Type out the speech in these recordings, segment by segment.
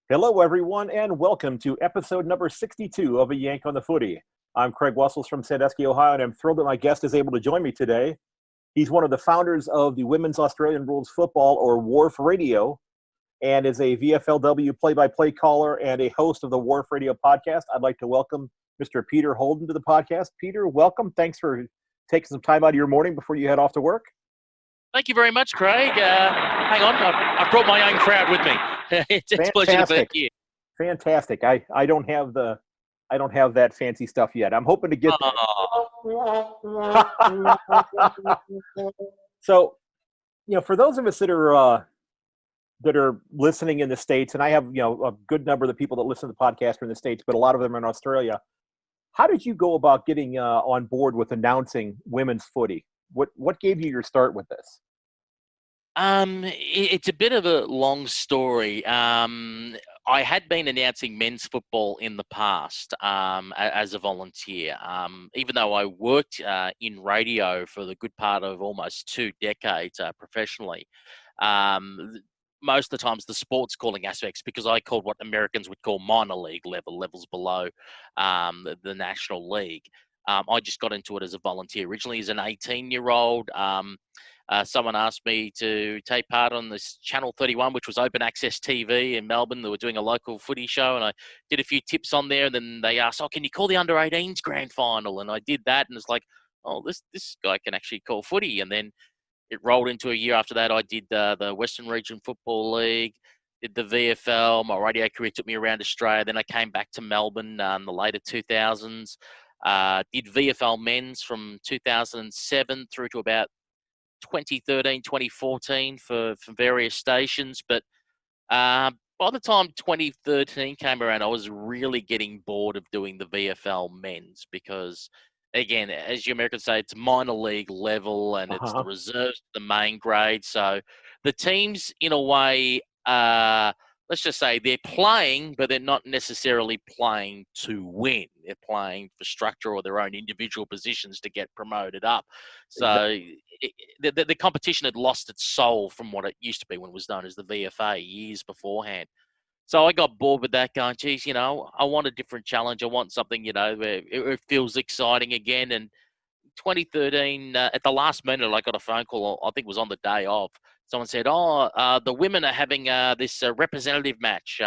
Hello, everyone, and welcome to episode number 62 of A Yank on the Footy. I'm Craig Wessels from Sandusky, Ohio, and I'm thrilled that my guest is able to join me today. He's one of the founders of the Women's Australian Rules Football, or Wharf Radio, and is a VFLW play-by-play caller and a host of the Wharf Radio podcast. I'd like to welcome Mr. Peter Holden to the podcast. Peter, welcome. Thanks for taking some time out of your morning before you head off to work. Thank you very much, Craig. Hang on, I brought my own crowd with me. It's a pleasure to be here. Fantastic. I don't have that fancy stuff yet. I'm hoping to get So, for those of us that are listening in the States, and I have, a good number of the people that listen to the podcast are in the States, but a lot of them are in Australia. How did you go about getting on board with announcing women's footy? What gave you your start with this? It's a bit of a long story. I had been announcing men's football in the past as a volunteer. Even though I worked in radio for the good part of almost 2 decades professionally, most of the times the sports calling aspects, because I called what Americans would call minor league levels below the National League. I just got into it as a volunteer. Originally as an 18-year-old, someone asked me to take part on this Channel 31, which was open access TV in Melbourne. They were doing a local footy show, and I did a few tips on there. And then they asked, can you call the under-18s grand final? And I did that, and it's like, this guy can actually call footy. And then it rolled into a year after that. I did the Western Region Football League, did the VFL. My radio career took me around Australia. Then I came back to Melbourne in the later 2000s. Did VFL men's from 2007 through to about 2013, 2014 for various stations. But by the time 2013 came around, I was really getting bored of doing the VFL men's because, again, as you Americans say, it's minor league level and it's the reserves, the main grade. So the teams, in a way, let's just say they're playing, but they're not necessarily playing to win. They're playing for structure or their own individual positions to get promoted up. So the competition had lost its soul from what it used to be when it was known as the VFA years beforehand. So I got bored with that going, geez, I want a different challenge. I want something, where it feels exciting again. And 2013, at the last minute, I got a phone call, I think it was on the day of. Someone said, the women are having this representative match.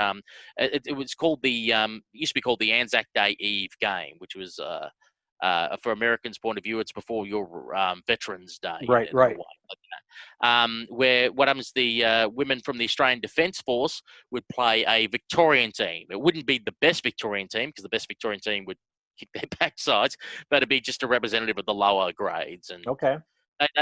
It was called used to be called the Anzac Day Eve game, which was, for Americans' point of view, it's before your Veterans Day. Right. Where what happens, the women from the Australian Defence Force would play a Victorian team. It wouldn't be the best Victorian team because the best Victorian team would kick their backsides, but it'd be just a representative of the lower grades. And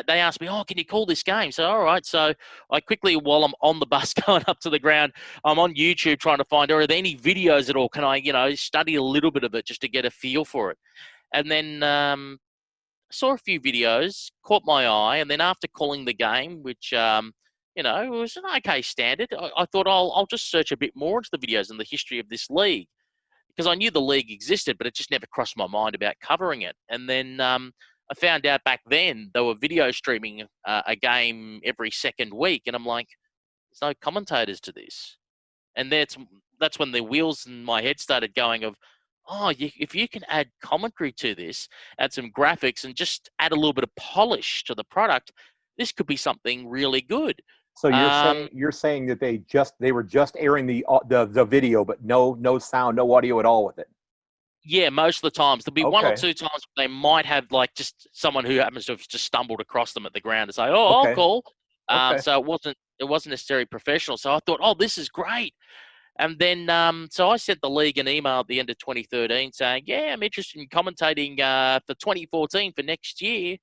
they asked me, can you call this game? So, all right. So I quickly, while I'm on the bus going up to the ground, I'm on YouTube trying to find, are there any videos at all? Can I, study a little bit of it just to get a feel for it? And then saw a few videos, caught my eye. And then after calling the game, which, it was an okay standard, I thought I'll just search a bit more into the videos and the history of this league. Because I knew the league existed, but it just never crossed my mind about covering it. And then I found out back then they were video streaming a game every second week. And I'm like, there's no commentators to this. And that's when the wheels in my head started going of, if you can add commentary to this, add some graphics and just add a little bit of polish to the product, this could be something really good. So you're saying that they were just airing the video, but no sound, no audio at all with it. Yeah, most of the times. There'll be one or two times they might have just someone who happens to have just stumbled across them at the ground and say, I'll call. So it wasn't necessarily professional. So I thought, this is great. And then so I sent the league an email at the end of 2013 saying, I'm interested in commentating for 2014 for next year.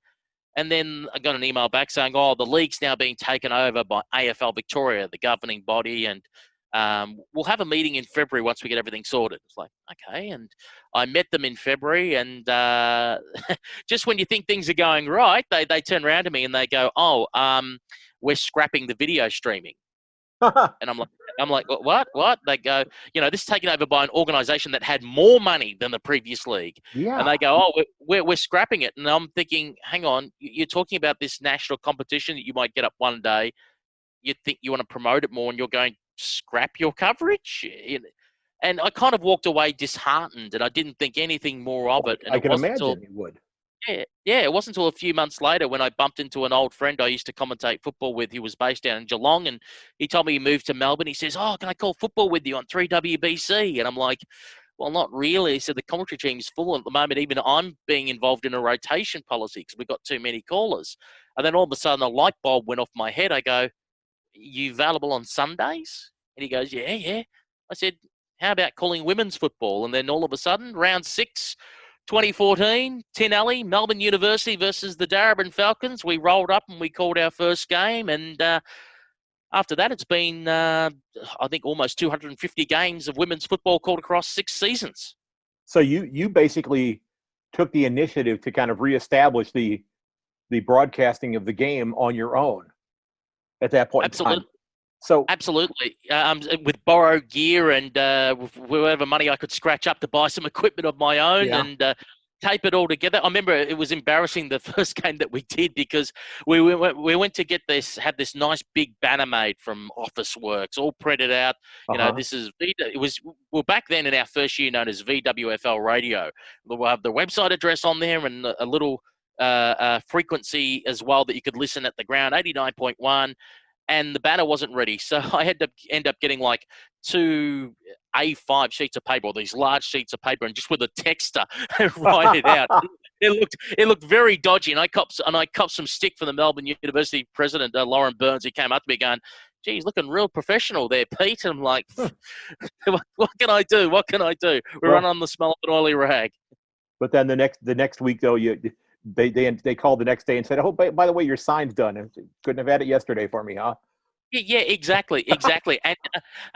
And then I got an email back saying, the league's now being taken over by AFL Victoria, the governing body, and we'll have a meeting in February once we get everything sorted. It's like, okay. And I met them in February, and just when you think things are going right, they turn around to me and they go, we're scrapping the video streaming. And I'm like, what? They go, this is taken over by an organization that had more money than the previous league. Yeah. And they go, we're scrapping it. And I'm thinking, hang on, you're talking about this national competition that you might get up one day. You think you want to promote it more, and you're going scrap your coverage? And I kind of walked away disheartened, and I didn't think anything more of it. And I it can wasn't until imagine you would. it wasn't until a few months later when I bumped into an old friend I used to commentate football with. He was based down in Geelong, and he told me he moved to Melbourne. He says, "Oh, can I call football with you on 3WBC?" And I'm like, "Well, not really." He said, "The commentary team's full at the moment. Even I'm being involved in a rotation policy because we've got too many callers." And then all of a sudden, a light bulb went off my head. I go, "You available on Sundays?" And he goes, "Yeah, yeah." I said, "How about calling women's football?" And then all of a sudden, round 6, 2014, Tin Alley, Melbourne University versus the Darebin Falcons. We rolled up and we called our first game. And after that, it's been, I think, almost 250 games of women's football called across 6 seasons. So you basically took the initiative to kind of reestablish the broadcasting of the game on your own at that point Absolutely. in time. So absolutely, with borrowed gear and with whatever money I could scratch up to buy some equipment of my own and tape it all together. I remember it was embarrassing the first game that we did because we went to had this nice big banner made from Officeworks, all printed out. You know, this is back then in our first year known as VWFL Radio. We'll have the website address on there and a little frequency as well that you could listen at the ground, 89.1. And the banner wasn't ready. So I had to end up getting like 2 A5 sheets of paper, or these large sheets of paper, and just with a texter write it out. It looked very dodgy, and I copped some stick from the Melbourne University president, Lauren Burns. He came up to me going, "Geez, looking real professional there, Pete." And I'm like, what can I do? What can I do? We run on the smell of an oily rag. But then the next week though, they called the next day and said, "Oh, by the way, your sign's done. Couldn't have had it yesterday for me, huh?" Yeah, exactly. and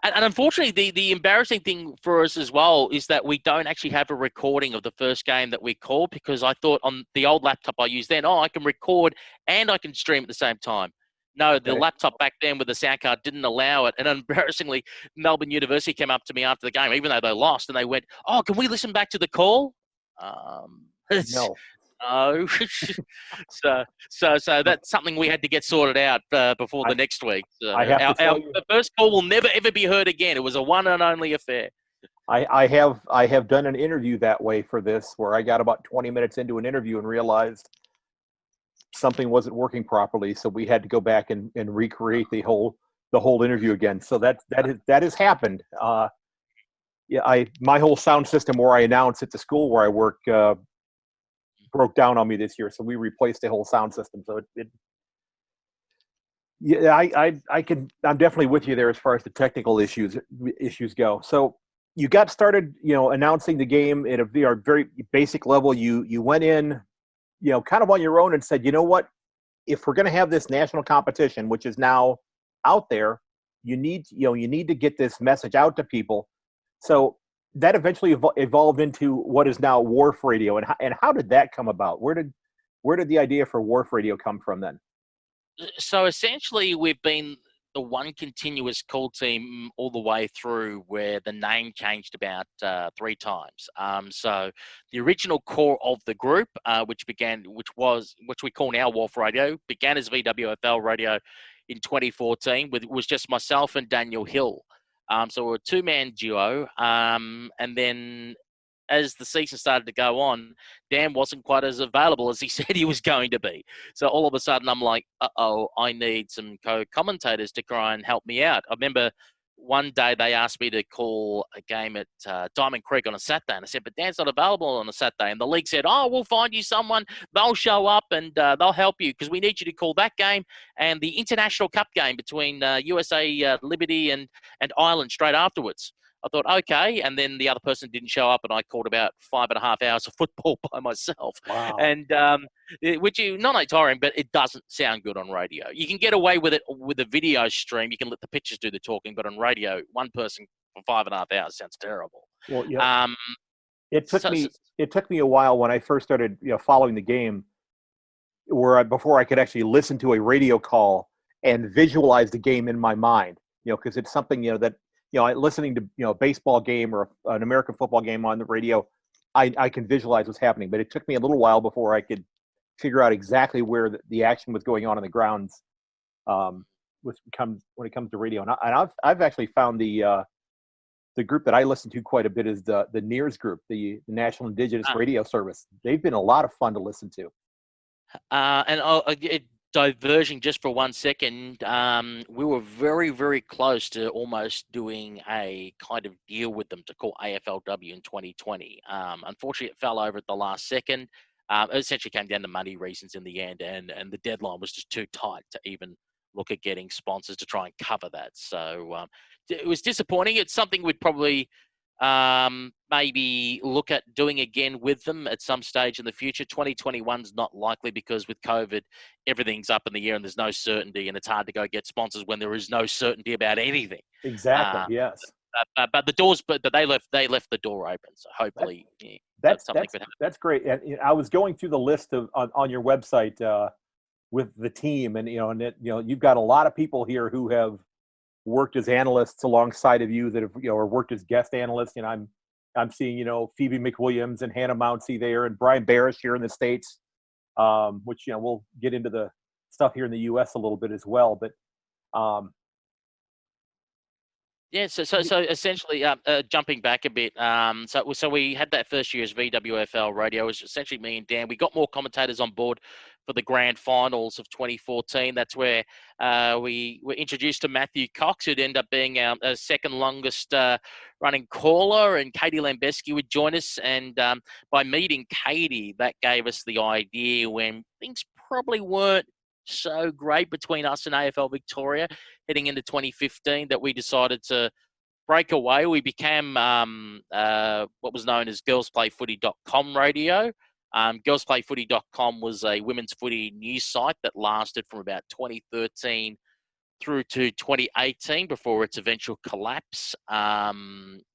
unfortunately, the embarrassing thing for us as well is that we don't actually have a recording of the first game that we called, because I thought on the old laptop I used then, I can record and I can stream at the same time. No, the laptop back then with the sound card didn't allow it. And embarrassingly, Melbourne University came up to me after the game, even though they lost, and they went, "Oh, can we listen back to the call?" No. So that's something we had to get sorted out before the next week. I have to tell you, the first call will never ever be heard again. It was a one and only affair. I have done an interview that way for this, where I got about 20 minutes into an interview and realized something wasn't working properly, so we had to go back and recreate the whole interview again. So that has happened. My whole sound system where I announce at the school where I work broke down on me this year, so we replaced the whole sound system. So I'm definitely with you there as far as the technical issues go. So you got started, announcing the game at a very basic level. You went in, kind of on your own and said, "You know what? If we're going to have this national competition, which is now out there, you need to get this message out to people." So that eventually evolved into what is now Wharf Radio. And how did that come about? Where did the idea for Wharf Radio come from then? So essentially, we've been the one continuous call team all the way through, where the name changed about 3 times. So the original core of the group, which we call now Wharf Radio, began as VWFL Radio in 2014. Was just myself and Daniel Hill. So we're a 2-man duo. And then as the season started to go on, Dan wasn't quite as available as he said he was going to be. So all of a sudden I'm like, I need some co-commentators to try and help me out. I remember one day they asked me to call a game at Diamond Creek on a Saturday. And I said, "But Dan's not available on a Saturday." And the league said, "Oh, we'll find you someone. They'll show up and they'll help you, because we need you to call that game and the International Cup game between USA Liberty and Ireland straight afterwards." I thought, okay. And then the other person didn't show up, and I called about 5.5 hours of football by myself. Wow. And which is not tiring, but it doesn't sound good on radio. You can get away with it with a video stream. You can let the pictures do the talking, but on radio, one person for 5.5 hours sounds terrible. Well, yeah. It took me a while when I first started, following the game, before I could actually listen to a radio call and visualize the game in my mind, because it's something, that, listening to, a baseball game or an American football game on the radio, I can visualize what's happening. But it took me a little while before I could figure out exactly where the action was going on the grounds. when it comes to radio. And I've actually found the group that I listen to quite a bit is the NEARS group, the National Indigenous Radio Service. They've been a lot of fun to listen to. Diverging just for 1 second, we were very, very close to almost doing a kind of deal with them to call AFLW in 2020. Unfortunately, it fell over at the last second. It essentially came down to money reasons in the end, and the deadline was just too tight to even look at getting sponsors to try and cover that. So it was disappointing. It's something we'd probably maybe look at doing again with them at some stage in the future. 2021's not likely because with COVID, everything's up in the air and there's no certainty, and it's hard to go get sponsors when there is no certainty about anything. Exactly. Yes. But the doors, but they left the door open. So hopefully that's something could happen. That's great. And I was going through the list on your website with the team, and you've got a lot of people here who have worked as analysts alongside of you that have or worked as guest analysts. And I'm seeing Phoebe McWilliams and Hannah Mounsey there, and Brian Barish here in the States, which we'll get into the stuff here in the U.S. a little bit as well. But so essentially, jumping back a bit, so we had that first year as VWFL Radio. It was essentially me and Dan. We got more commentators on board for the grand finals of 2014. That's where we were introduced to Matthew Cox, who'd end up being our second longest running caller, and Katie Lambeski would join us. And by meeting Katie, that gave us the idea when things probably weren't so great between us and AFL Victoria heading into 2015 that we decided to break away. We became what was known as girlsplayfooty.com radio. Girlsplayfooty.com was a women's footy news site that lasted from about 2013 through to 2018 before its eventual collapse.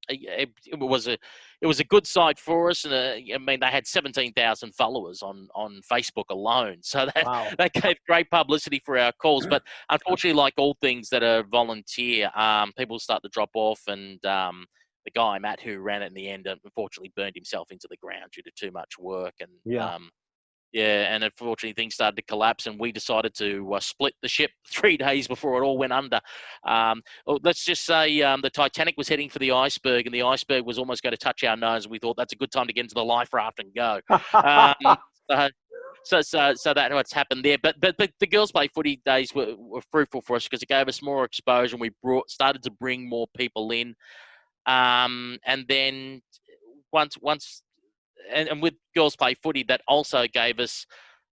It was a good site for us, and they had 17,000 followers on Facebook alone, so that gave great publicity for our calls. But unfortunately, like all things that are volunteer, people start to drop off, and the guy Matt who ran it in the end unfortunately burned himself into the ground due to too much work, and and unfortunately things started to collapse, and we decided to split the ship 3 days before it all went under. Let's just say the Titanic was heading for the iceberg, and the iceberg was almost going to touch our nose. And we thought that's a good time to get into the life raft and go. So that's what's happened there. But the Girls Play Footy days were fruitful for us because it gave us more exposure, and we started to bring more people in. And then once. And with Girls Play Footy, that also gave us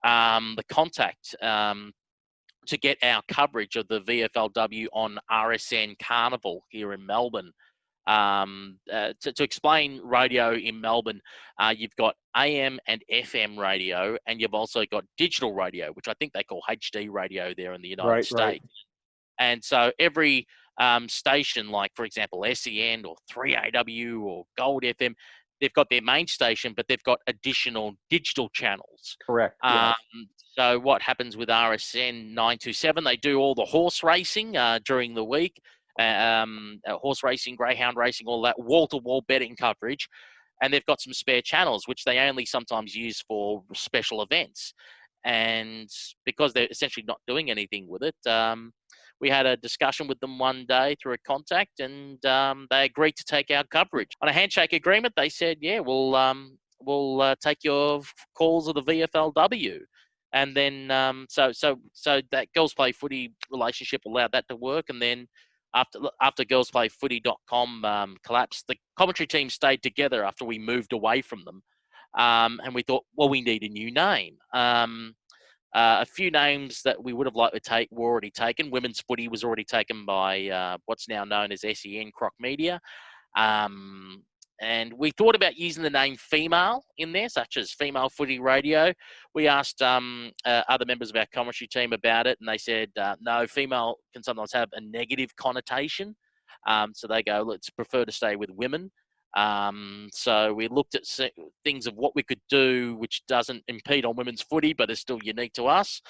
the contact to get our coverage of the VFLW on RSN Carnival here in Melbourne. To explain radio in Melbourne, you've got AM and FM radio, and you've also got digital radio, which I think they call HD radio there in the United States. Right. And so every station, like, for example, SEN or 3AW or Gold FM, they've got their main station, but they've got additional digital channels. Correct. Yes. So what happens with RSN 927, they do all the horse racing during the week, horse racing, greyhound racing, all that wall-to-wall betting coverage. And they've got some spare channels, which they only sometimes use for special events. And because they're essentially not doing anything with it, we had a discussion with them one day through a contact, and they agreed to take our coverage. On a handshake agreement, they said, yeah, we'll take your calls of the VFLW. And then so that Girls Play Footy relationship allowed that to work. And then after girlsplayfooty.com collapsed, the commentary team stayed together after we moved away from them. And we thought, well, we need a new name. A few names that we would have liked to take were already taken. Women's footy was already taken by what's now known as SEN Croc Media. And we thought about using the name female in there, such as Female Footy Radio. We asked other members of our commentary team about it, and they said, no, female can sometimes have a negative connotation. So they go, let's prefer to stay with women. So we looked at things of what we could do, which doesn't impede on women's footy, but is still unique to us.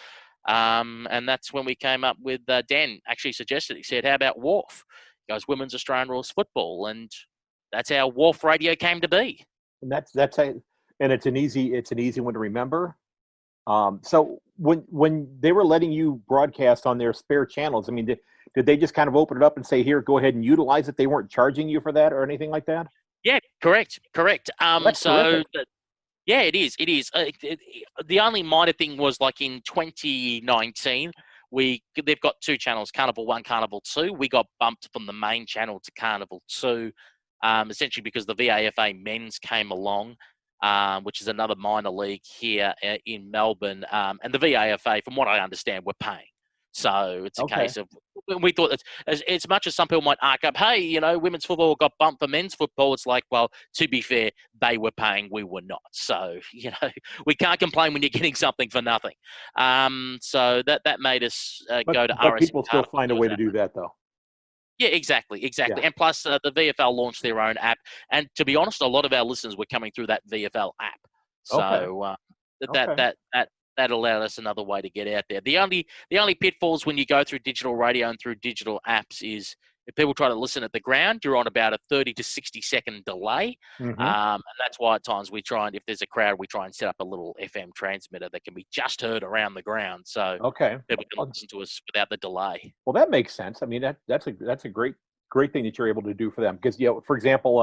And that's when we came up with, Dan actually suggested, he said, how about Wharf? He goes, Women's Australian Rules Football. And that's how Wharf Radio came to be. And that's how, and it's an easy one to remember. So when they were letting you broadcast on their spare channels, I mean, did they just kind of open it up and say, here, go ahead and utilize it? They weren't charging you for that or anything like that? Yeah, correct. Well, that's terrific. Yeah, it is. It is. The only minor thing was like in 2019, they've got two channels, Carnival 1, Carnival 2. We got bumped from the main channel to Carnival 2, essentially because the VAFA men's came along, which is another minor league here in Melbourne. And the VAFA, from what I understand, were paying. So it's a case of, we thought that as much as some people might arc up, hey, you know, women's football got bumped for men's football. It's like, well, to be fair, they were paying, we were not. So, you know, we can't complain when you're getting something for nothing. So that made us go to RS. But people still find a way to do that, though. Yeah, exactly. Yeah. And plus, the VFL launched their own app. And to be honest, a lot of our listeners were coming through that VFL app. So that allowed us another way to get out there. The only pitfalls when you go through digital radio and through digital apps is if people try to listen at the ground, you're on about a 30 to 60 second delay. And that's why at times we try and, if there's a crowd, we try and set up a little FM transmitter that can be just heard around the ground. So people can listen to us without the delay. Well, that makes sense. I mean, that's a great thing that you're able to do for them. Because, you know, for example,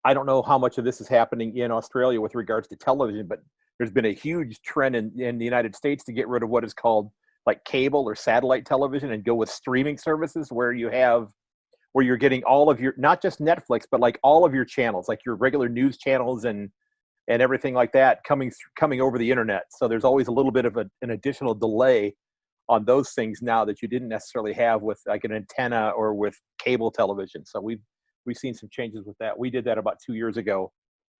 I don't know how much of this is happening in Australia with regards to television, but there's been a huge trend in the United States to get rid of what is called like cable or satellite television and go with streaming services where you're getting all of your, not just Netflix, but like all of your channels, like your regular news channels and everything like that coming over the internet. So there's always a little bit of an additional delay on those things now that you didn't necessarily have with like an antenna or with cable television. So we've seen some changes with that. We did that about 2 years ago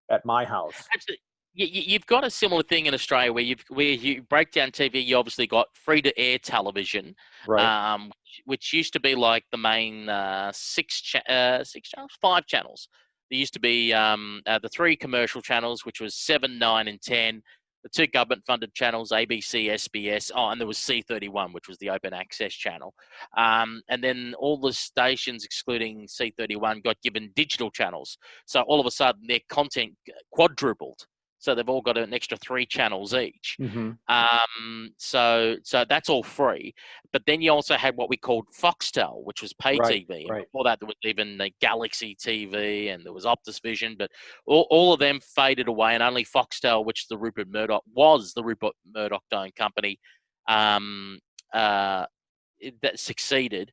at my house. Absolutely. You've got a similar thing in Australia where you break down TV. You obviously got free-to-air television, right? Which used to be like the main 5 channels. There used to be the 3 commercial channels, which was 7, 9, and 10. The 2 government-funded channels, ABC, SBS. Oh, and there was C31, which was the open access channel. And then all the stations, excluding C31, got given digital channels. So all of a sudden, their content quadrupled. So they've all got an extra 3 channels each. So that's all free. But then you also had what we called Foxtel, which was pay TV. Right. Before that, there was even the Galaxy TV and there was Optus Vision. But all of them faded away, and only Foxtel, which the Rupert Murdoch-owned company, that succeeded.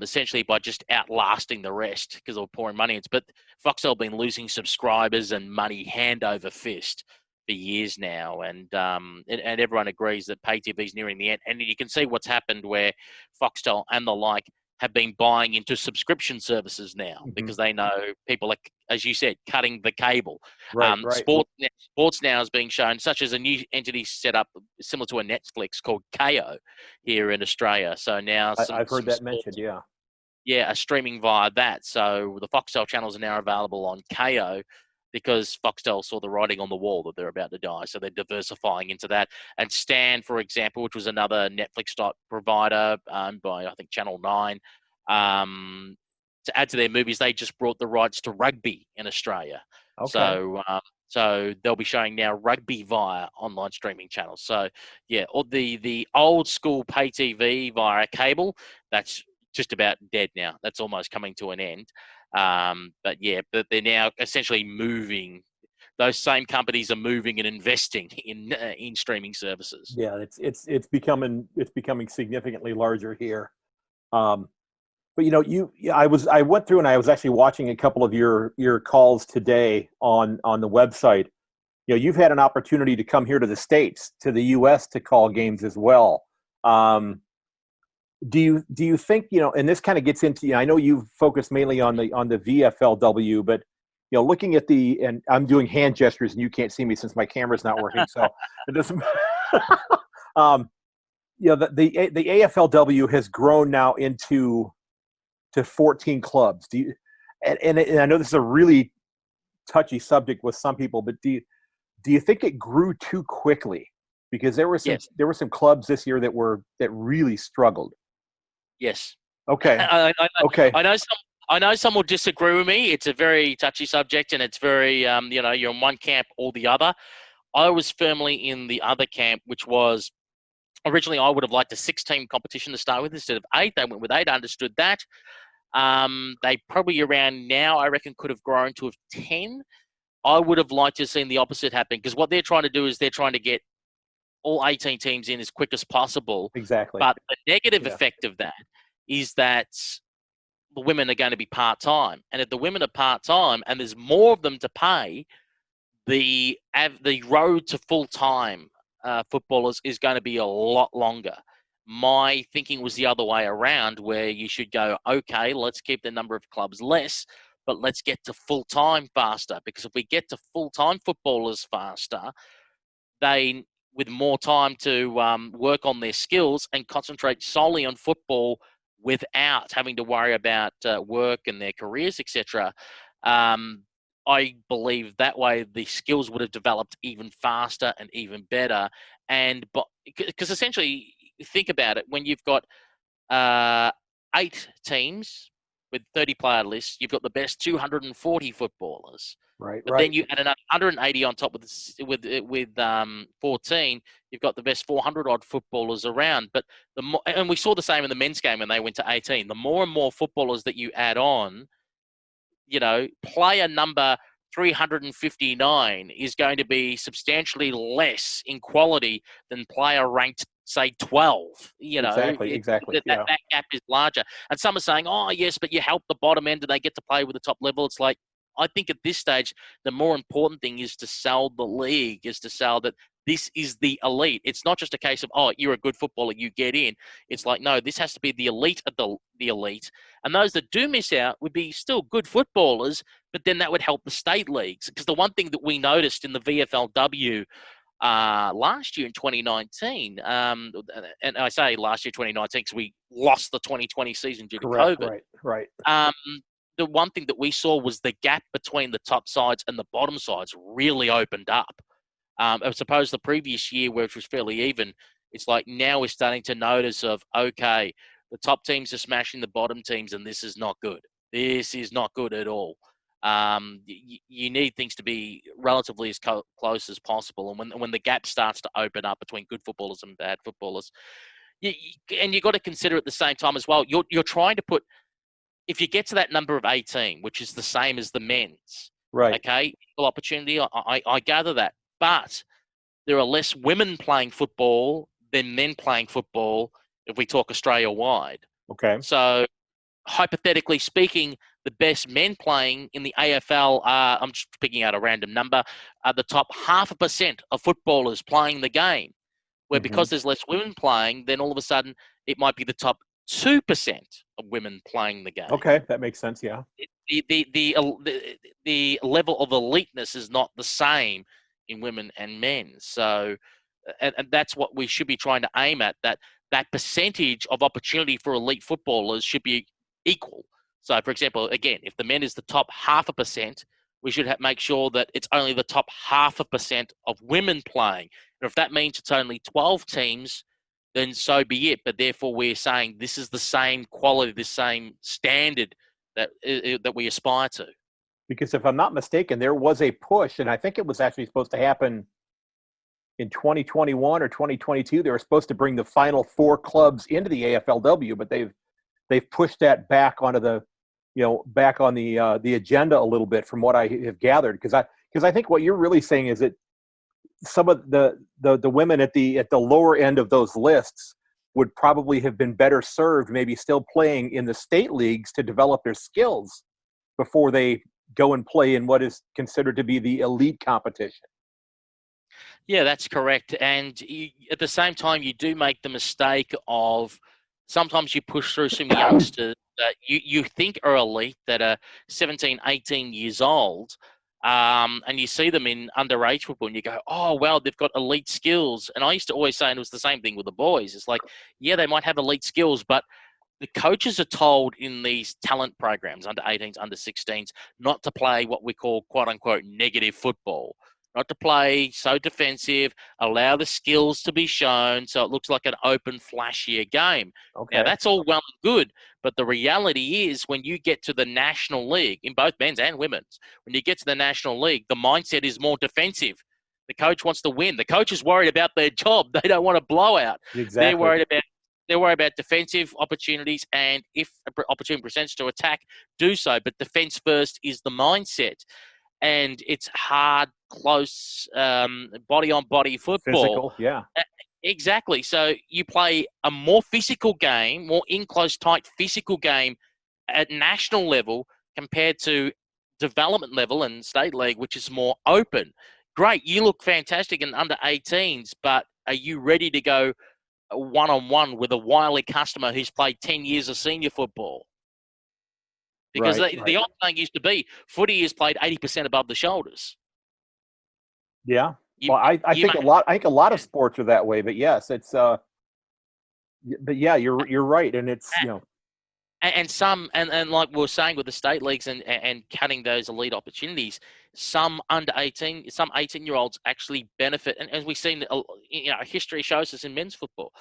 Essentially by just outlasting the rest because they were pouring money into. But Foxtel have been losing subscribers and money hand over fist for years now, and everyone agrees that pay TV is nearing the end. And you can see what's happened where Foxtel and the like have been buying into subscription services now because they know people are, as you said, cutting the cable. Sports now is being shown, such as a new entity set up similar to a Netflix called KO here in Australia. So now I've heard that mentioned, are streaming via that. So the Foxtel channels are now available on KO because Foxtel saw the writing on the wall that they're about to die. So they're diversifying into that. And Stan, for example, which was another Netflix-type provider owned by, I think, Channel 9, to add to their movies, they just brought the rights to rugby in Australia. So they'll be showing now rugby via online streaming channels. So, yeah, or the old school pay TV via cable, that's just about dead now. That's almost coming to an end. But they're now essentially moving. Those same companies are moving and investing in streaming services. Yeah, it's becoming significantly larger here. But you know, I went through and I was actually watching a couple of your calls today on the website. You know, you've had an opportunity to come here to the States, to the U.S. to call games as well. Do you think, you know, and this kind of gets into, you know, I know you've focused mainly on the VFLW, but you know, looking at and I'm doing hand gestures and you can't see me since my camera's not working, so it doesn't. You know, the AFLW has grown now to 14 clubs. And I know this is a really touchy subject with some people, but do you think it grew too quickly? Because there were some clubs this year that really struggled. Yes. Okay. Okay. I know some will disagree with me. It's a very touchy subject, and it's very you're in one camp or the other. I was firmly in the other camp, which was originally I would have liked a 6-team competition to start with instead of 8. They went with 8. I understood that. They probably around now, I reckon, could have grown to 10. I would have liked to have seen the opposite happen, because what they're trying to do is they're trying to get all 18 teams in as quick as possible. Exactly. But the negative effect of that is that the women are going to be part-time. And if the women are part-time and there's more of them to pay, the road to full-time footballers is going to be a lot longer. My thinking was the other way around, where you should go, okay, let's keep the number of clubs less, but let's get to full-time faster. Because if we get to full-time footballers faster, they, with more time to work on their skills and concentrate solely on football without having to worry about work and their careers, etc. I believe that way the skills would have developed even faster and even better. And because essentially, think about it, when you've got 8 teams with 30-player lists, you've got the best 240 footballers. Right. But then you add another 180 on top with 14, you've got the best 400-odd footballers around. But and we saw the same in the men's game when they went to 18. The more and more footballers that you add on, player number 359 is going to be substantially less in quality than player ranked, say, 12. Exactly. That gap is larger. And some are saying, oh, yes, but you help the bottom end and they get to play with the top level. It's like, I think at this stage, the more important thing is to sell the league, is to sell that this is the elite. It's not just a case of, oh, you're a good footballer, you get in. It's like, no, this has to be the elite of the elite. And those that do miss out would be still good footballers, but then that would help the state leagues. Because the one thing that we noticed in the VFLW last year in 2019, and I say last year 2019 because we lost the 2020 season due to COVID. Right. The one thing that we saw was the gap between the top sides and the bottom sides really opened up. As opposed to the previous year, which was fairly even, it's like now we're starting to notice of, okay, the top teams are smashing the bottom teams, and this is not good. This is not good at all. You need things to be relatively as close as possible. And when the gap starts to open up between good footballers and bad footballers, and you've got to consider at the same time as well, you're trying to put, if you get to that number of 18, which is the same as the men's, right? Okay, equal opportunity, I gather that. But there are less women playing football than men playing football if we talk Australia-wide. Okay. So, hypothetically speaking, the best men playing in the AFL are, I'm just picking out a random number, are the top 0.5% of footballers playing the game. Where because there's less women playing, then all of a sudden it might be the top 2% of women playing the game. Okay, that makes sense, yeah. The level of eliteness is not the same in women and men. So, and that's what we should be trying to aim at, that percentage of opportunity for elite footballers should be equal. So, for example, again, if the men is the top 0.5%, we should make sure that it's only the top 0.5% of women playing. And if that means it's only 12 teams, then so be it. But therefore, we're saying this is the same quality, the same standard that we aspire to. Because if I'm not mistaken, there was a push, and I think it was actually supposed to happen in 2021 or 2022. They were supposed to bring the final 4 clubs into the AFLW, but they've pushed that back onto the, back on the agenda a little bit, from what I have gathered. Because I think what you're really saying is that some of the women at the lower end of those lists would probably have been better served, maybe still playing in the state leagues to develop their skills before they go and play in what is considered to be the elite competition. Yeah, that's correct. And at the same time, you do make the mistake of sometimes you push through some youngsters that you think are elite, that are 17, 18 years old, and you see them in underage football and you go, oh, well, they've got elite skills. And I used to always say, and it was the same thing with the boys, it's like, yeah, they might have elite skills, but the coaches are told in these talent programs, under 18s, under 16s, not to play what we call, quote unquote, negative football, not to play so defensive, allow the skills to be shown so it looks like an open, flashier game. Okay. Now, that's all well and good, but the reality is when you get to the National League, in both men's and women's, when you get to the National League, the mindset is more defensive. The coach wants to win. The coach is worried about their job. They don't want a blowout. Exactly. They're worried about defensive opportunities, and if an opportunity presents to attack, do so. But defense first is the mindset, and it's hard, close, body-on-body football. Physical, yeah. Exactly. So you play a more physical game, more in-close, tight physical game at national level compared to development level and state league, which is more open. Great, you look fantastic in under 18s, but are you ready to go one-on-one with a wily customer who's played 10 years of senior football? Because the old thing used to be, footy is played 80% above the shoulders. Yeah. I think a lot of sports are that way, but yes, it's but yeah, you're right, and it's and like we were saying with the state leagues and cutting those elite opportunities, some 18-year-olds actually benefit, and as we've seen, history shows us in men's football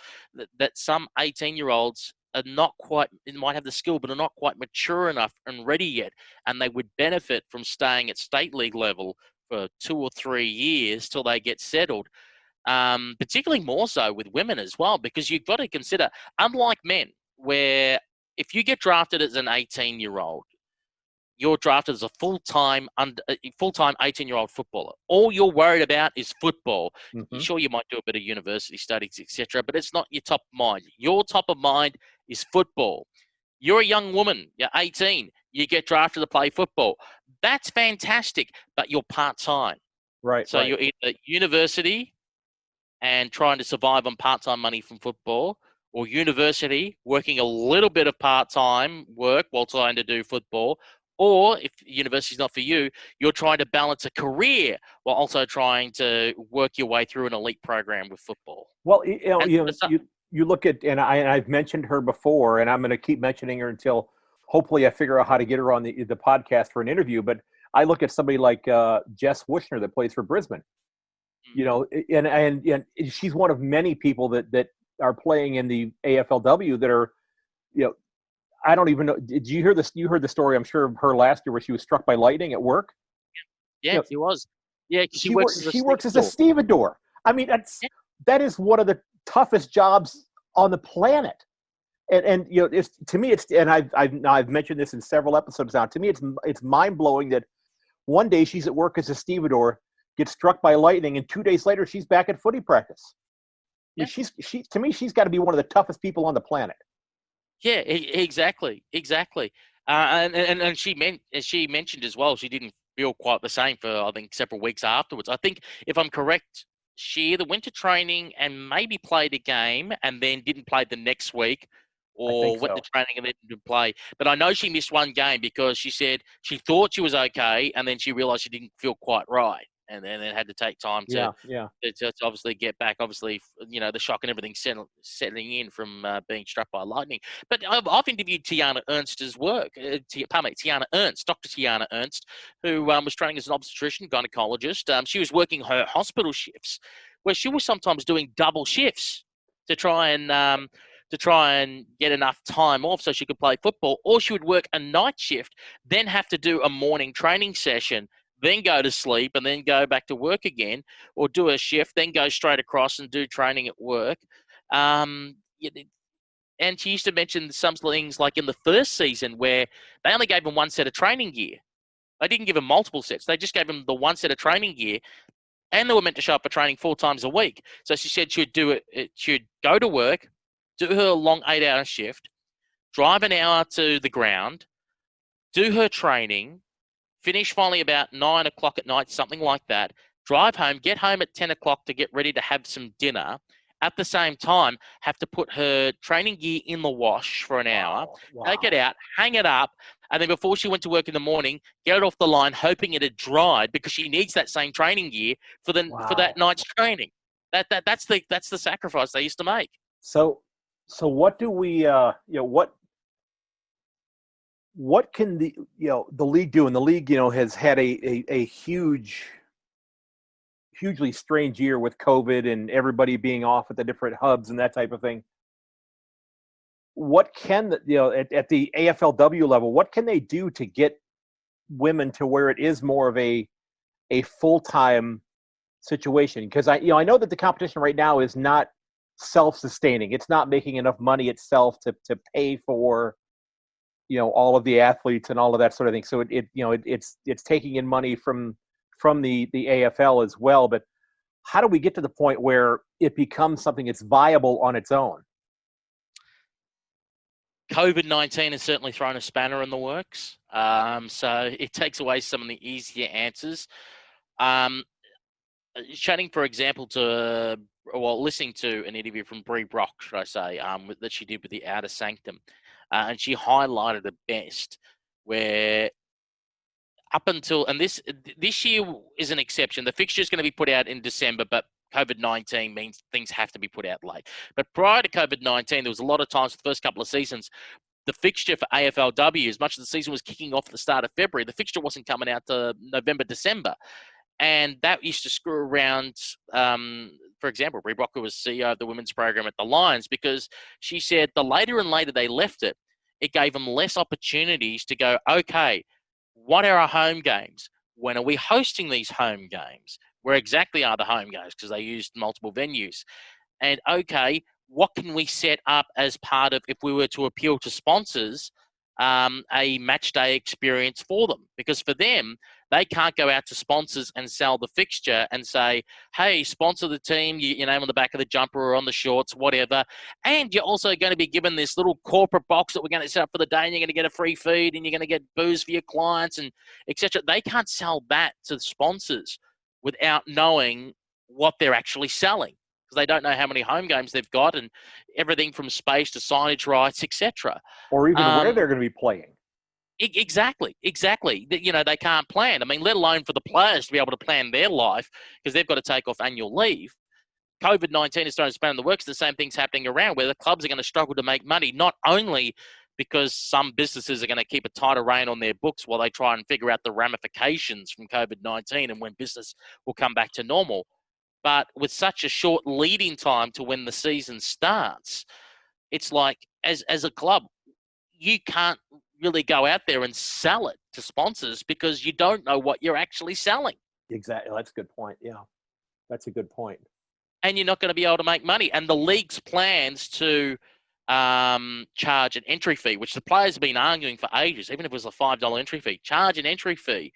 that some 18-year-olds are not quite, might have the skill, but are not quite mature enough and ready yet, and they would benefit from staying at state league level for 2 or 3 years till they get settled. Particularly more so with women as well, because you've got to consider, unlike men, where if you get drafted as an 18-year-old, you're drafted as a full-time 18-year-old footballer. All you're worried about is football. Mm-hmm. Sure, you might do a bit of university studies, etc., but it's not your top of mind. Your top of mind is football. You're a young woman. You're 18. You get drafted to play football. That's fantastic, but you're part-time. Right. So you're either university and trying to survive on part-time money from football, or university working a little bit of part-time work while trying to do football, or if university's not for you, you're trying to balance a career while also trying to work your way through an elite program with football. Well, you look at, and I've mentioned her before, and I'm going to keep mentioning her until hopefully I figure out how to get her on the podcast for an interview. But I look at somebody like Jess Wushner that plays for Brisbane, and she's one of many people that are playing in the AFLW that are, I don't even know. Did you hear this? You heard the story, I'm sure, of her last year where she was struck by lightning at work. Yeah, she was. Yeah, she works as a stevedore. I mean, that is one of the toughest jobs on the planet. And it's, to me, it's, and I've mentioned this in several episodes now. To me, it's mind blowing that one day she's at work as a stevedore, gets struck by lightning, and 2 days later she's back at footy practice. Yeah. To me, she's got to be one of the toughest people on the planet. Yeah, exactly. And she mentioned as well, she didn't feel quite the same for, I think, several weeks afterwards. I think, if I'm correct, she either went to training and maybe played a game and then didn't play the next week, or went to training and then didn't play. But I know she missed one game because she said she thought she was okay, and then she realised she didn't feel quite right. And then it had to take time to obviously get back. Obviously, the shock and everything settling in from being struck by lightning. But I've interviewed Tiana Ernst's work. Tiana Ernst, Dr. Tiana Ernst, who was training as an obstetrician, gynecologist. She was working her hospital shifts, where she was sometimes doing double shifts to try and get enough time off so she could play football. Or she would work a night shift, then have to do a morning training session, then go to sleep and then go back to work again, or do a shift, then go straight across and do training at work. And she used to mention some things like in the first season where they only gave him one set of training gear. They didn't give him multiple sets. They just gave him the one set of training gear, and they were meant to show up for training 4 times a week. So she said she'd do it. She'd go to work, do her long 8-hour shift, drive an hour to the ground, do her training, finish finally about 9 o'clock at night, something like that, drive home, get home at 10 o'clock to get ready to have some dinner. At the same time, have to put her training gear in the wash for an hour, take it out, hang it up, and then before she went to work in the morning, get it off the line, hoping it had dried, because she needs that same training gear for that night's training. That's the sacrifice they used to make. So what do we what can the league do? And the league, has had a hugely strange year with COVID and everybody being off at the different hubs and that type of thing. What can at the AFLW level, what can they do to get women to where it is more of a full-time situation? Because I know that the competition right now is not self-sustaining. It's not making enough money itself to pay for, all of the athletes and all of that sort of thing. So it's taking in money from the AFL as well. But how do we get to the point where it becomes something that's viable on its own? COVID-19 has certainly thrown a spanner in the works. So it takes away some of the easier answers. Chatting, for example, listening to an interview from Brie Brock, should I say, that she did with the Outer Sanctum. And she highlighted it best, where up until, and this year is an exception. The fixture is going to be put out in December, but COVID-19 means things have to be put out late. But prior to COVID-19, there was a lot of times, the first couple of seasons, the fixture for AFLW, as much as the season was kicking off at the start of February, the fixture wasn't coming out to November, December. And that used to screw around, for example, Brie Brock was CEO of the women's program at the Lions, because she said the later and later they left it, it gave them less opportunities to go, okay, what are our home games? When are we hosting these home games? Where exactly are the home games? Because they used multiple venues. And okay, what can we set up as part of, if we were to appeal to sponsors, a match day experience for them? Because for them, they can't go out to sponsors and sell the fixture and say, hey, sponsor the team, your name on the back of the jumper or on the shorts, whatever. And you're also going to be given this little corporate box that we're going to set up for the day, and you're going to get a free feed, and you're going to get booze for your clients, and etc. They can't sell that to the sponsors without knowing what they're actually selling, because they don't know how many home games they've got and everything from space to signage rights, etc. Or even where they're going to be playing. Exactly. They can't plan. I mean, let alone for the players to be able to plan their life, because they've got to take off annual leave. COVID-19 is starting to span in the works. The same thing's happening around, where the clubs are going to struggle to make money, not only because some businesses are going to keep a tighter rein on their books while they try and figure out the ramifications from COVID-19 and when business will come back to normal, but with such a short lead-in time to when the season starts, it's like, as a club, you can't really go out there and sell it to sponsors because you don't know what you're actually selling. Exactly. That's a good point. Yeah, that's a good point. And you're not going to be able to make money. And the league's plans to charge an entry fee, which the players have been arguing for ages, even if it was a $5 entry fee, charge an entry fee,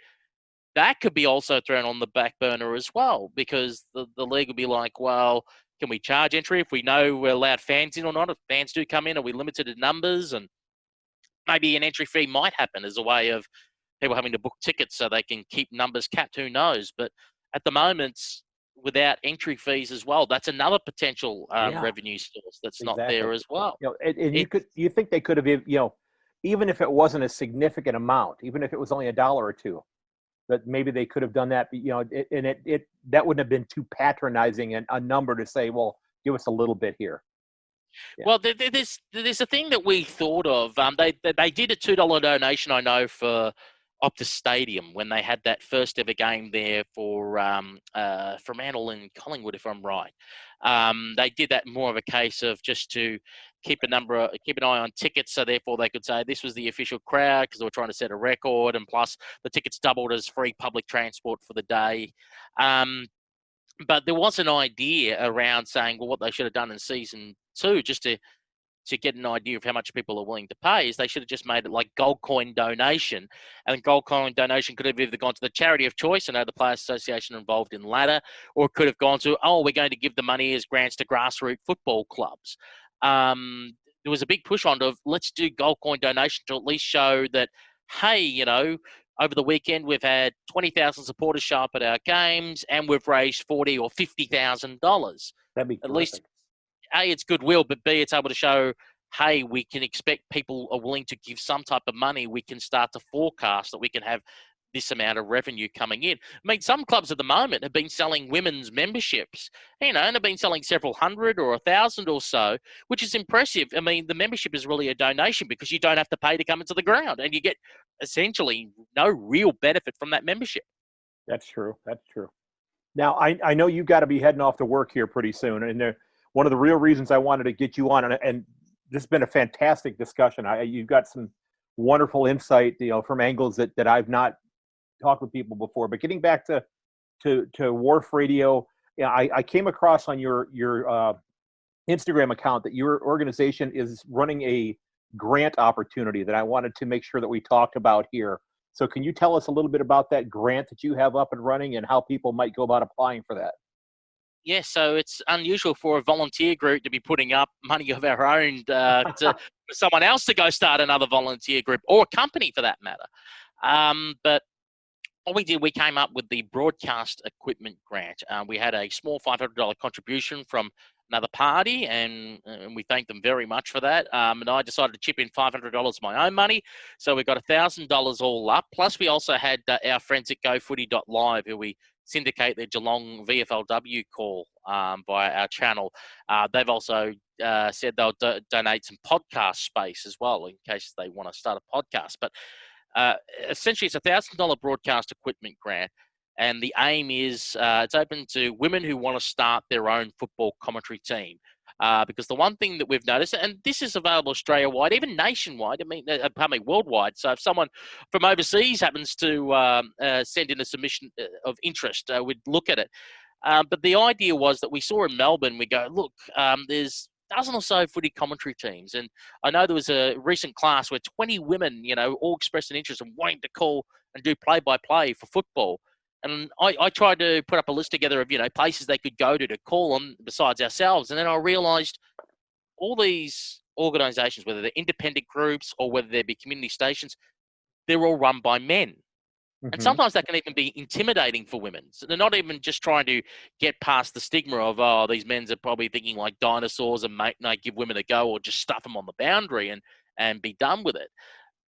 that could be also thrown on the back burner as well, because the league would be like, well, can we charge entry if we know we're allowed fans in or not? If fans do come in, are we limited in numbers? And maybe an entry fee might happen as a way of people having to book tickets so they can keep numbers capped. Who knows? But at the moment, without entry fees as well, that's another potential revenue source that's not there as well. You think they could have, even if it wasn't a significant amount, even if it was only $1 or $2, that maybe they could have done that. That wouldn't have been too patronizing a number to say, well, give us a little bit here. Yeah. Well, there's a thing that we thought of. They did a $2 donation, I know, for Optus Stadium when they had that first ever game there for Fremantle and Collingwood, if I'm right. They did that more of a case of just to keep an eye on tickets, so therefore they could say this was the official crowd, because they were trying to set a record, and plus the tickets doubled as free public transport for the day. But there was an idea around saying, well, what they should have done in season 2, just to get an idea of how much people are willing to pay, is they should have just made it like gold coin donation. And gold coin donation could have either gone to the charity of choice, I know the Players Association involved in ladder, or it could have gone to, we're going to give the money as grants to grassroots football clubs. There was a big push on of, let's do gold coin donation to at least show that, hey, over the weekend we've had 20,000 supporters show up at our games and we've raised $40,000 or $50,000. That'd be at least. A, it's goodwill, but B, it's able to show, hey, we can expect people are willing to give some type of money. We can start to forecast that we can have this amount of revenue coming in. I mean, some clubs at the moment have been selling women's memberships, and have been selling several hundred or 1,000 or so, which is impressive. I mean, the membership is really a donation because you don't have to pay to come into the ground, and you get essentially no real benefit from that membership. That's true. Now, I know you've got to be heading off to work here pretty soon, and one of the real reasons I wanted to get you on, and this has been a fantastic discussion. You've got some wonderful insight, from angles that I've not talked with people before. But getting back to to Wharf Radio. Yeah, I came across on your Instagram account that your organization is running a grant opportunity that I wanted to make sure that we talked about here. So can you tell us a little bit about that grant that you have up and running and how people might go about applying for that? Yeah, so it's unusual for a volunteer group to be putting up money of our own for someone else to go start another volunteer group, or a company for that matter. But what we did, we came up with the broadcast equipment grant. We had a small $500 contribution from another party, and we thank them very much for that. And I decided to chip in $500 of my own money. So we got $1,000 all up. Plus, we also had our friends at GoFooty.live, who we syndicate their Geelong VFLW call via our channel. They've also said they'll donate some podcast space as well in case they want to start a podcast. But essentially, it's a $1,000 broadcast equipment grant, and the aim is it's open to women who want to start their own football commentary team. Because the one thing that we've noticed, and this is available Australia-wide, even nationwide, worldwide. So if someone from overseas happens to send in a submission of interest, we'd look at it. But the idea was that we saw in Melbourne, we go, look, there's a dozen or so footy commentary teams. And I know there was a recent class where 20 women, all expressed an interest in wanting to call and do play-by-play for football. And I tried to put up a list together of, places they could go to call on besides ourselves. And then I realized all these organizations, whether they're independent groups or whether they be community stations, they're all run by men. Mm-hmm. And sometimes that can even be intimidating for women. So they're not even just trying to get past the stigma of, these men are probably thinking like dinosaurs and give women a go, or just stuff them on the boundary and be done with it.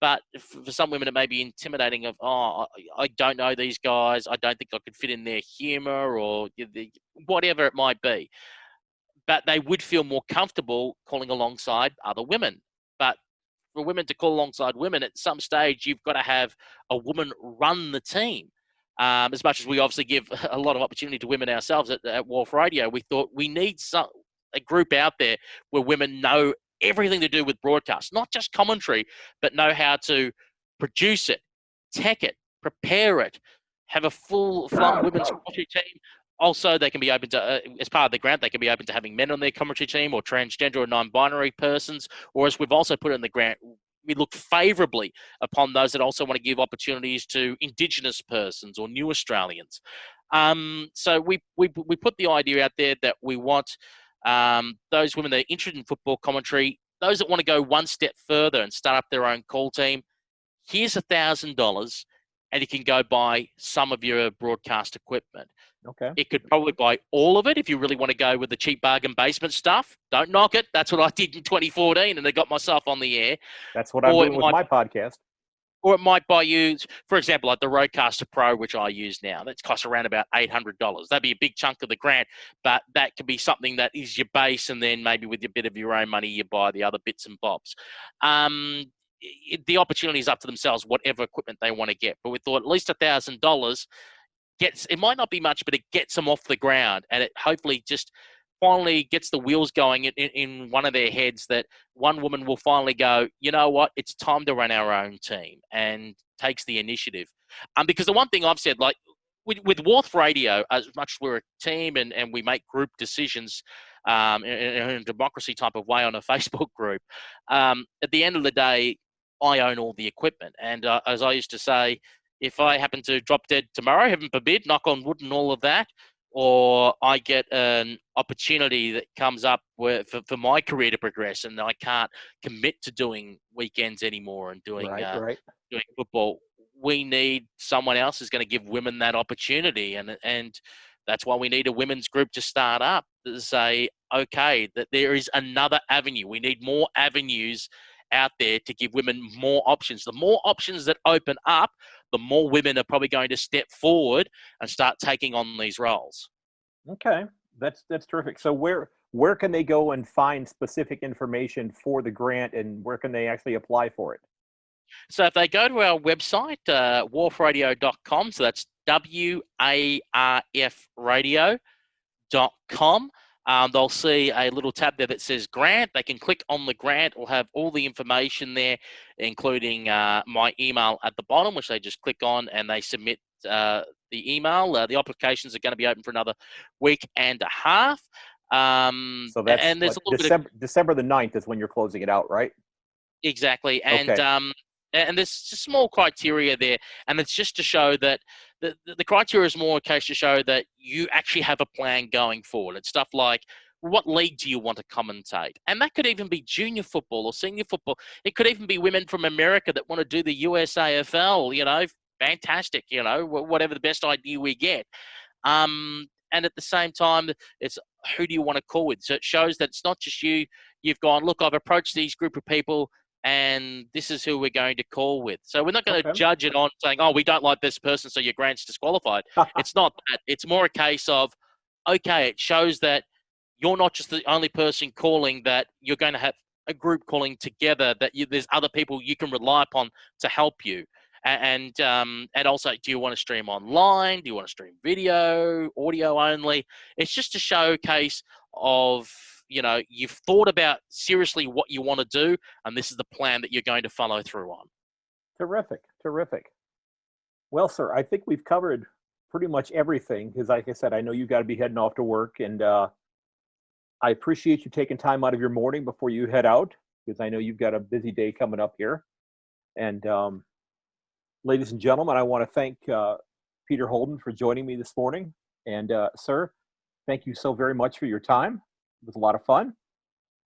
But for some women, it may be intimidating of, I don't know these guys. I don't think I could fit in their humor or whatever it might be. But they would feel more comfortable calling alongside other women. But for women to call alongside women, at some stage, you've got to have a woman run the team. As much as we obviously give a lot of opportunity to women ourselves at Wharf Radio, we thought we need a group out there where women know everything to do with broadcast, not just commentary, but know how to produce it, tech it, prepare it, have a full-flung women's commentary team. Also, they can be open to, as part of the grant, they can be open to having men on their commentary team, or transgender or non-binary persons. Or as we've also put in the grant, we look favourably upon those that also want to give opportunities to Indigenous persons or new Australians. So we put the idea out there that we want those women that are interested in football commentary, those that want to go one step further and start up their own call team. Here's $1,000, and you can go buy some of your broadcast equipment. Okay. It could probably buy all of it if you really want to go with the cheap bargain basement stuff. Don't knock it. That's what I did in 2014, and I got myself on the air. That's what I'm doing with my podcast. Or it might buy you, for example, like the Rodecaster Pro, which I use now. That costs around about $800. That'd be a big chunk of the grant, but that could be something that is your base, and then maybe with a bit of your own money, you buy the other bits and bobs. The opportunity is up to themselves, whatever equipment they want to get. But we thought at least $1,000 it might not be much, but it gets them off the ground, and it hopefully just finally gets the wheels going in one of their heads, that one woman will finally go, you know what, it's time to run our own team, and takes the initiative. Because the one thing I've said, like with Wharf Radio, as much as we're a team and we make group decisions in a democracy type of way on a Facebook group, at the end of the day, I own all the equipment. And as I used to say, if I happen to drop dead tomorrow, heaven forbid, knock on wood and all of that, or I get an opportunity that comes up for my career to progress, and I can't commit to doing weekends anymore and doing doing football, we need someone else who's going to give women that opportunity, and that's why we need a women's group to start up, to say, okay, that there is another avenue. We need more avenues out there to give women more options. The more options that open up, the more women are probably going to step forward and start taking on these roles. Okay, that's terrific. So where can they go and find specific information for the grant, and where can they actually apply for it? So if they go to our website, warfradio.com, so that's WARF they'll see a little tab there that says grant. They can click on the grant. We'll have all the information there, including my email at the bottom, which they just click on, and they submit the email. The applications are going to be open for another week and a half. So that's and there's what, a little bit December the 9th is when you're closing it out, right? exactly, Okay. And there's just small criteria there, and it's just to show that the criteria is more a case to show that you actually have a plan going forward. It's stuff like, what league do you want to commentate? And that could even be junior football or senior football. It could even be women from America that want to do the USAFL, fantastic, whatever the best idea we get. And at the same time, it's who do you want to call with? So it shows that it's not just you. You've gone, look, I've approached these group of people, and this is who we're going to call with. So we're not going to judge it on saying, oh, we don't like this person, so your grant's disqualified. It's not that. It's more a case of, okay, it shows that you're not just the only person calling, that you're going to have a group calling together, that there's other people you can rely upon to help you. And also, do you want to stream online? Do you want to stream video, audio only? It's just a showcase of, you've thought about seriously what you want to do, and this is the plan that you're going to follow through on. Terrific. Well, sir, I think we've covered pretty much everything, because like I said, I know you've got to be heading off to work, and I appreciate you taking time out of your morning before you head out, because I know you've got a busy day coming up here. And ladies and gentlemen, I want to thank Peter Holden for joining me this morning. And sir, thank you so very much for your time. It was a lot of fun.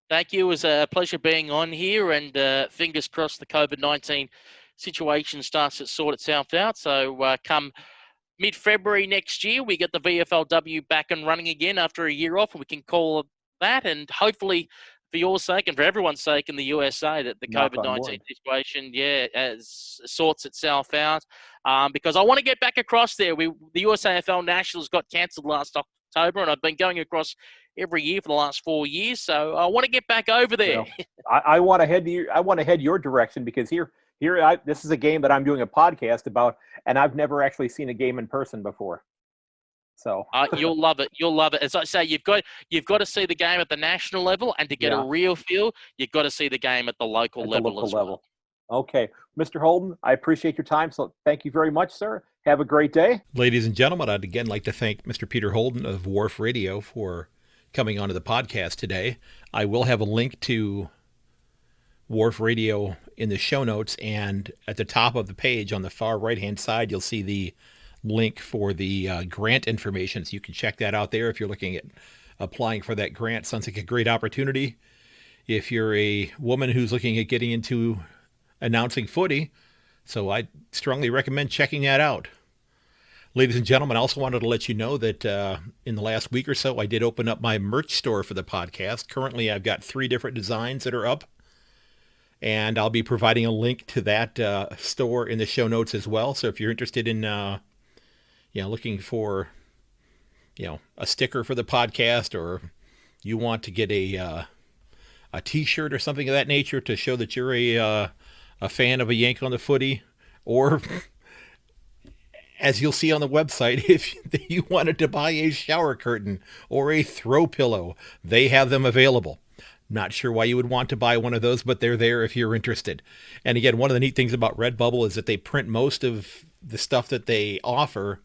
Thank you. It was a pleasure being on here, and fingers crossed the COVID-19 situation starts to sort itself out. So come mid-February next year, we get the VFLW back and running again after a year off, and we can call that, and hopefully for your sake and for everyone's sake in the USA, that the COVID-19 situation, sorts itself out. Because I want to get back across there. The USAFL Nationals got cancelled last October, and I've been going across every year for the last 4 years. So I want to get back over there. Well, I want to head your direction, because this is a game that I'm doing a podcast about, and I've never actually seen a game in person before. So you'll love it. You'll love it. As I say, you've got to see the game at the national level, and to get a real feel, you've got to see the game at the local level as well. Okay, Mr. Holden, I appreciate your time. So thank you very much, sir. Have a great day. Ladies and gentlemen, I'd again like to thank Mr. Peter Holden of Wharf Radio for coming onto the podcast today. I will have a link to Wharf Radio in the show notes, and at the top of the page on the far right-hand side, you'll see the link for the grant information, so you can check that out there if you're looking at applying for that grant. Sounds like a great opportunity. If you're a woman who's looking at getting into announcing footy, so I strongly recommend checking that out. Ladies and gentlemen, I also wanted to let you know that in the last week or so, I did open up my merch store for the podcast. Currently, I've got 3 different designs that are up, and I'll be providing a link to that store in the show notes as well. So if you're interested in looking for, a sticker for the podcast, or you want to get a T-shirt or something of that nature to show that you're a fan of a Yank on the Footy, or as you'll see on the website, if you wanted to buy a shower curtain or a throw pillow, they have them available. Not sure why you would want to buy one of those, but they're there if you're interested. And again, one of the neat things about Redbubble is that they print most of the stuff that they offer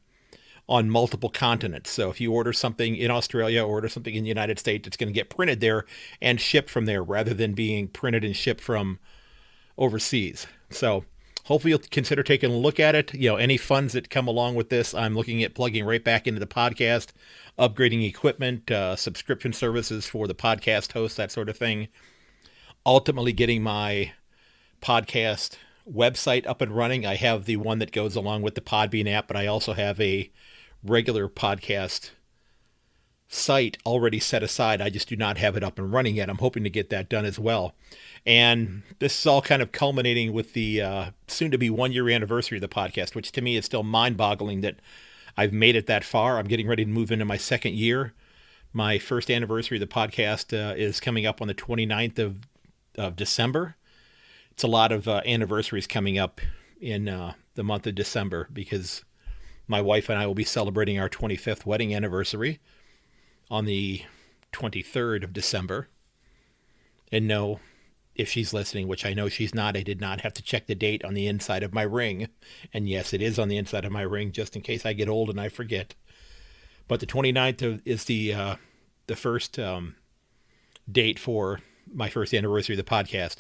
on multiple continents. So if you order something in Australia or order something in the United States, it's going to get printed there and shipped from there rather than being printed and shipped from overseas. So hopefully you'll consider taking a look at it. Any funds that come along with this, I'm looking at plugging right back into the podcast, upgrading equipment, subscription services for the podcast host, that sort of thing. Ultimately getting my podcast website up and running. I have the one that goes along with the Podbean app, but I also have a regular podcast site already set aside. I just do not have it up and running yet. I'm hoping to get that done as well. And this is all kind of culminating with the soon-to-be 1-year anniversary of the podcast, which to me is still mind-boggling that I've made it that far. I'm getting ready to move into my 2nd year. My first anniversary of the podcast is coming up on the 29th of December. It's a lot of anniversaries coming up in the month of December, because my wife and I will be celebrating our 25th wedding anniversary on the 23rd of December. And no, if she's listening, which I know she's not. I did not have to check the date on the inside of my ring. And yes, it is on the inside of my ring, just in case I get old and I forget. But the 29th is the first date for my first anniversary of the podcast.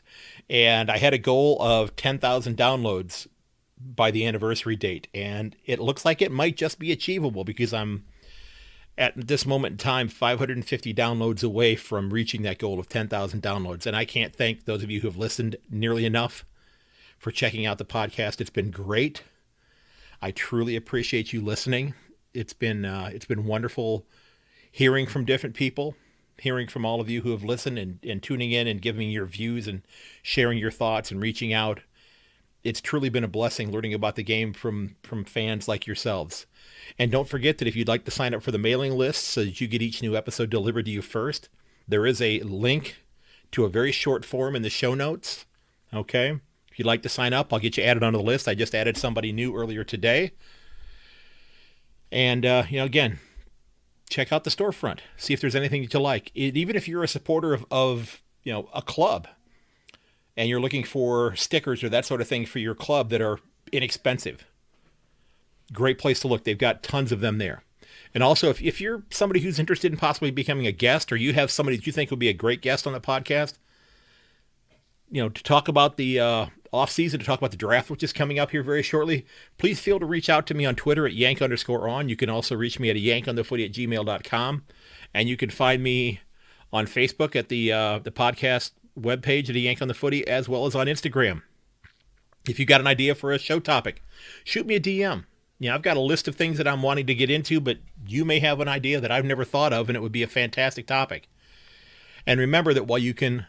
And I had a goal of 10,000 downloads by the anniversary date. And it looks like it might just be achievable, because I'm at this moment in time 550 downloads away from reaching that goal of 10,000 downloads. And I can't thank those of you who have listened nearly enough for checking out the podcast. It's been great. I truly appreciate you listening. It's been wonderful hearing from different people, hearing from all of you who have listened and tuning in and giving your views and sharing your thoughts and reaching out. It's truly been a blessing learning about the game from fans like yourselves. And don't forget that if you'd like to sign up for the mailing list so that you get each new episode delivered to you first, there is a link to a very short form in the show notes. Okay? If you'd like to sign up, I'll get you added onto the list. I just added somebody new earlier today. And, again, check out the storefront. See if there's anything that you like. Even if you're a supporter of a club and you're looking for stickers or that sort of thing for your club that are inexpensive, great place to look. They've got tons of them there. And also, if you're somebody who's interested in possibly becoming a guest, or you have somebody that you think would be a great guest on the podcast, to talk about the off-season, to talk about the draft, which is coming up here very shortly, please feel to reach out to me on Twitter at yank_on. You can also reach me at yankonthefooty@gmail.com. And you can find me on Facebook at the podcast webpage at a Yank on the Footy, as well as on Instagram. If you got an idea for a show topic, shoot me a DM. I've got a list of things that I'm wanting to get into, but you may have an idea that I've never thought of, and it would be a fantastic topic. And remember that while you can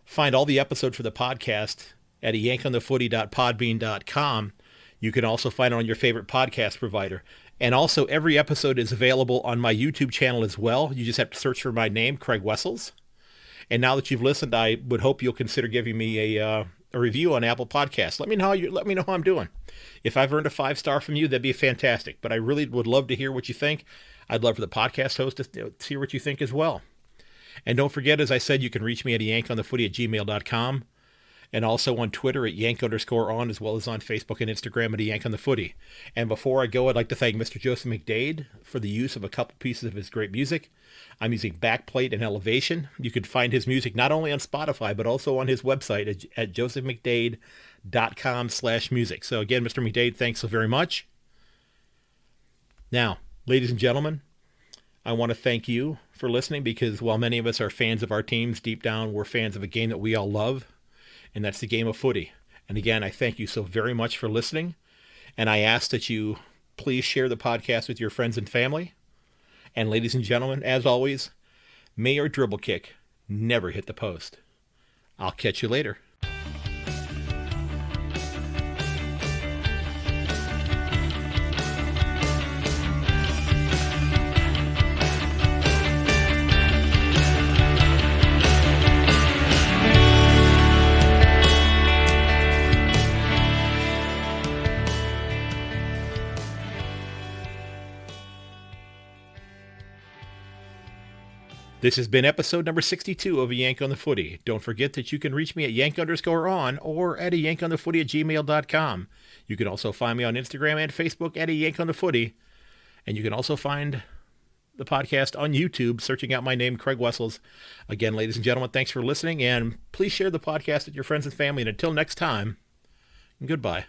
find all the episodes for the podcast at yankonthefooty.podbean.com, you can also find it on your favorite podcast provider. And also, every episode is available on my YouTube channel as well. You just have to search for my name, Craig Wessels. And now that you've listened, I would hope you'll consider giving me a review on Apple Podcasts. Let me know how I'm doing. If I've earned a 5-star from you, that'd be fantastic. But I really would love to hear what you think. I'd love for the podcast host to hear what you think as well. And don't forget, as I said, you can reach me at yankonthefooty@gmail.com, and also on Twitter at yank_on, as well as on Facebook and Instagram at yankonthefooty. And before I go, I'd like to thank Mr. Joseph McDade for the use of a couple pieces of his great music. I'm using Backplate and Elevation. You can find his music not only on Spotify, but also on his website at josephmcdade.com/music. So again, Mr. McDade, thanks so very much. Now, ladies and gentlemen, I want to thank you for listening, because while many of us are fans of our teams, deep down we're fans of a game that we all love, and that's the game of footy. And again, I thank you so very much for listening, and I ask that you please share the podcast with your friends and family. And ladies and gentlemen, as always, may your dribble kick never hit the post. I'll catch you later. This has been episode number 62 of A Yank on the Footy. Don't forget that you can reach me at yank_on or at a yankonthefooty@gmail.com. You can also find me on Instagram and Facebook at a Yank on the Footy. And you can also find the podcast on YouTube, searching out my name, Craig Wessels. Again, ladies and gentlemen, thanks for listening, and please share the podcast with your friends and family. And until next time, goodbye.